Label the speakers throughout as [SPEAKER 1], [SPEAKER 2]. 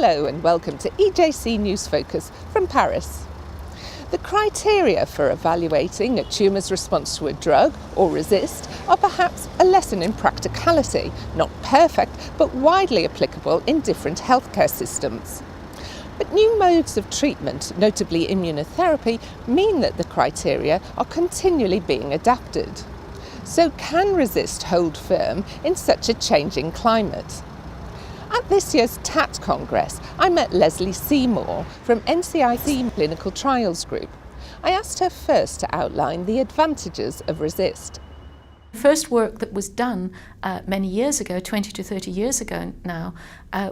[SPEAKER 1] Hello and welcome to EJC News Focus from Paris. The criteria for evaluating a tumour's response to a drug or RECIST are perhaps a lesson in practicality, not perfect but widely applicable in different healthcare systems. But new modes of treatment, notably immunotherapy, mean that the criteria are continually being adapted. So can RECIST hold firm in such a changing climate? At this year's TAT Congress, I met Lesley Seymour from NCIC Clinical Trials Group. I asked her first to outline the advantages of RECIST.
[SPEAKER 2] First work that was done many years ago, 20 to 30 years ago now,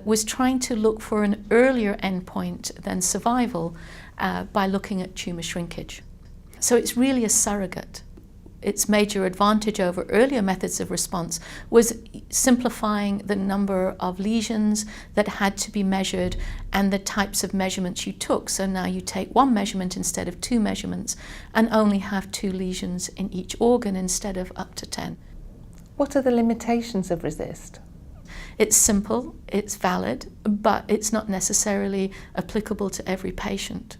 [SPEAKER 2] was trying to look for an earlier endpoint than survival by looking at tumour shrinkage. So it's really a surrogate. Its major advantage over earlier methods of response was simplifying the number of lesions that had to be measured and the types of measurements you took. So now you take one measurement instead of two measurements and only have 2 lesions in each organ instead of up to 10.
[SPEAKER 1] What are the limitations of RECIST?
[SPEAKER 2] It's simple, it's valid, but it's not necessarily applicable to every patient.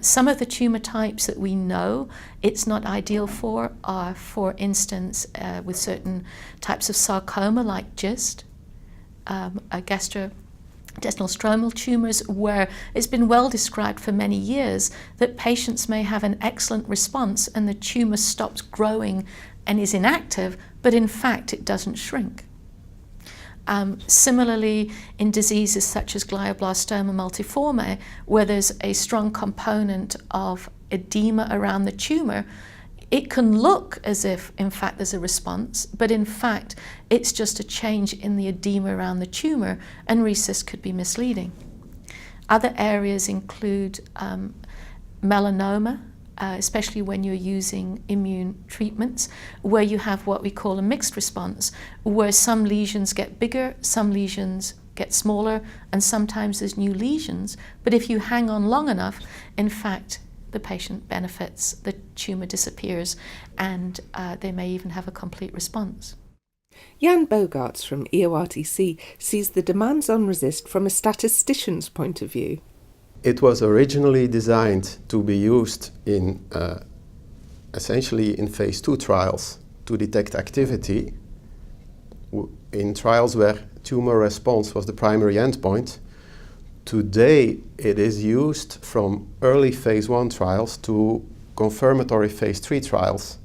[SPEAKER 2] Some of the tumour types that we know it's not ideal for are, for instance, with certain types of sarcoma like GIST, gastrointestinal stromal tumours, where it's been well described for many years that patients may have an excellent response and the tumour stops growing and is inactive, but in fact it doesn't shrink. Similarly, in diseases such as glioblastoma multiforme, where there's a strong component of edema around the tumour, it can look as if, in fact, there's a response, but in fact, it's just a change in the edema around the tumour, and RECIST could be misleading. Other areas include melanoma, especially when you're using immune treatments, where you have what we call a mixed response, where some lesions get bigger, some lesions get smaller, and sometimes there's new lesions. But if you hang on long enough, in fact, the patient benefits, the tumour disappears, and they may even have a complete response.
[SPEAKER 1] Jan Bogaerts from EORTC sees the demands on RECIST from a statistician's point of view.
[SPEAKER 3] It was originally designed to be used in essentially in phase 2 trials to detect activity in trials where tumor response was the primary endpoint. Today it is used from early phase 1 trials to confirmatory phase 3 trials,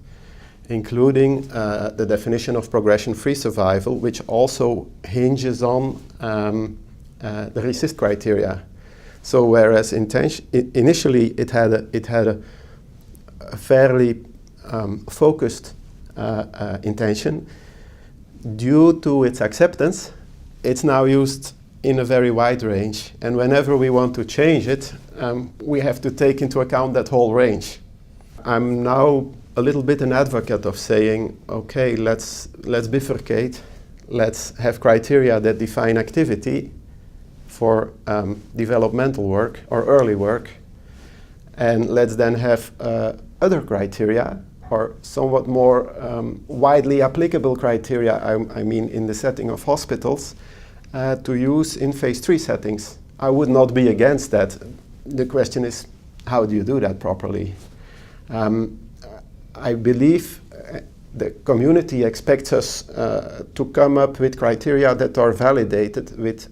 [SPEAKER 3] including the definition of progression-free survival, which also hinges on the RECIST criteria. So whereas initially it had a fairly focused intention, due to its acceptance, it's now used in a very wide range. And whenever we want to change it, we have to take into account that whole range. I'm now a little bit an advocate of saying, okay, let's bifurcate, let's have criteria that define activity for developmental work or early work, and let's then have other criteria or somewhat more widely applicable criteria, I mean in the setting of hospitals, to use in phase 3 settings. I would not be against that. The question is, how do you do that properly? I believe the community expects us to come up with criteria that are validated with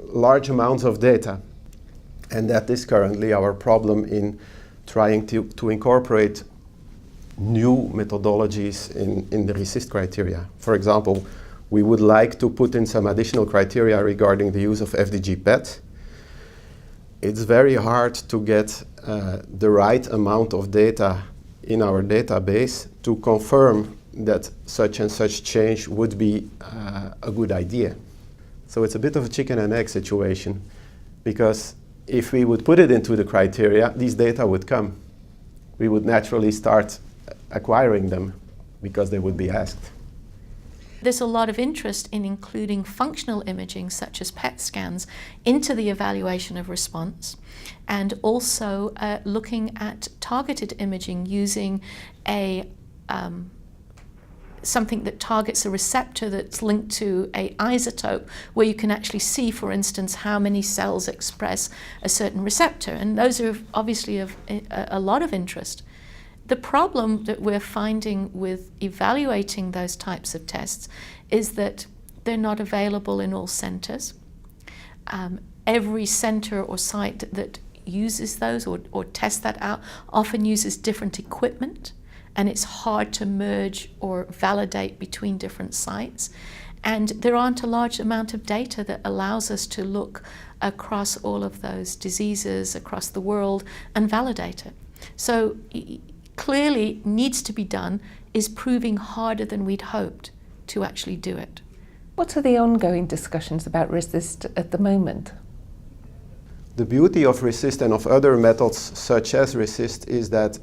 [SPEAKER 3] large amounts of data, and that is currently our problem in trying to incorporate new methodologies in the RECIST criteria. For example, we would like to put in some additional criteria regarding the use of FDG PET. It's very hard to get the right amount of data in our database to confirm that such and such change would be a good idea. So it's a bit of a chicken and egg situation, because if we would put it into the criteria, these data would come. We would naturally start acquiring them because they would be asked.
[SPEAKER 2] There's a lot of interest in including functional imaging such as PET scans into the evaluation of response, and also looking at targeted imaging using a something that targets a receptor that's linked to an isotope, where you can actually see, for instance, how many cells express a certain receptor. And those are obviously of a lot of interest. The problem that we're finding with evaluating those types of tests is that they're not available in all centres. Every centre or site that uses those or tests that out often uses different equipment, and it's hard to merge or validate between different sites. And there aren't a large amount of data that allows us to look across all of those diseases across the world and validate it. So clearly needs to be done, is proving harder than we'd hoped to actually do it.
[SPEAKER 1] What are the ongoing discussions about RECIST at the moment?
[SPEAKER 3] The beauty of RECIST and of other methods such as RECIST is that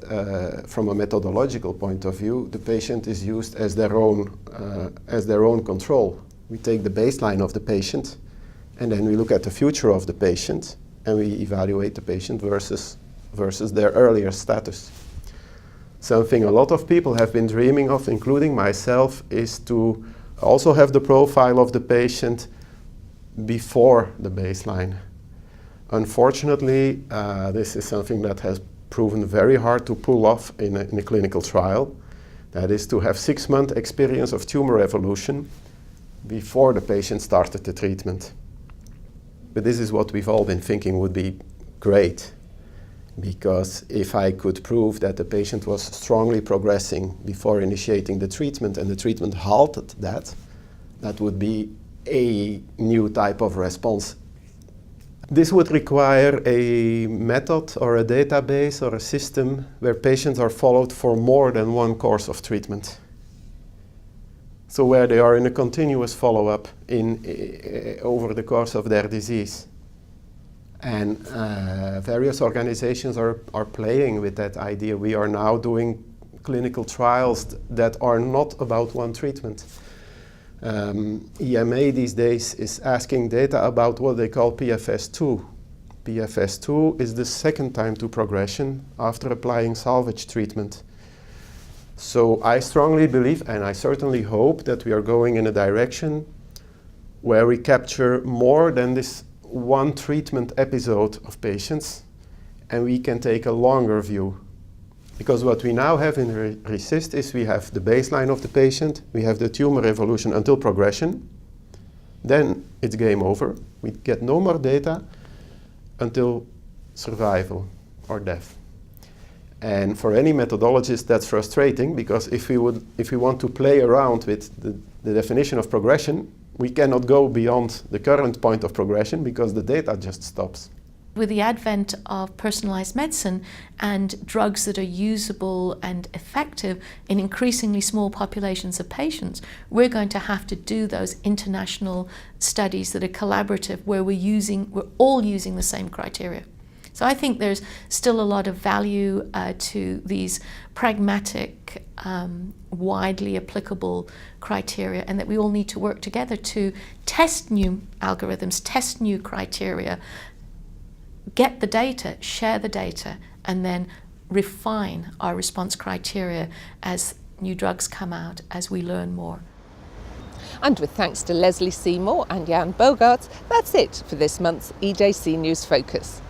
[SPEAKER 3] from a methodological point of view, the patient is used as their own control. We take the baseline of the patient and then we look at the future of the patient and we evaluate the patient versus their earlier status. Something a lot of people have been dreaming of, including myself, is to also have the profile of the patient before the baseline. Unfortunately, this is something that has proven very hard to pull off in a clinical trial. That is to have 6-month experience of tumor evolution before the patient started the treatment. But this is what we've all been thinking would be great, because if I could prove that the patient was strongly progressing before initiating the treatment and the treatment halted that, that would be a new type of response. This would require a method or a database or a system where patients are followed for more than one course of treatment. So where they are in a continuous follow-up over the course of their disease. And various organizations are playing with that idea. We are now doing clinical trials that are not about one treatment. EMA these days is asking data about what they call PFS2. PFS2 is the second time to progression after applying salvage treatment. So I strongly believe, and I certainly hope, that we are going in a direction where we capture more than this one treatment episode of patients, and we can take a longer view. Because what we now have in RECIST is we have the baseline of the patient, we have the tumor evolution until progression, then it's game over. We get no more data until survival or death. And for any methodologist that's frustrating, because if we want to play around with the definition of progression, we cannot go beyond the current point of progression because the data just stops.
[SPEAKER 2] With the advent of personalized medicine and drugs that are usable and effective in increasingly small populations of patients, we're going to have to do those international studies that are collaborative, where we're all using the same criteria. So I think there's still a lot of value to these pragmatic, widely applicable criteria, and that we all need to work together to test new algorithms, test new criteria, get the data, share the data, and then refine our response criteria as new drugs come out, as we learn more.
[SPEAKER 1] And with thanks to Lesley Seymour and Jan Bogaerts, that's it for this month's EJC News Focus.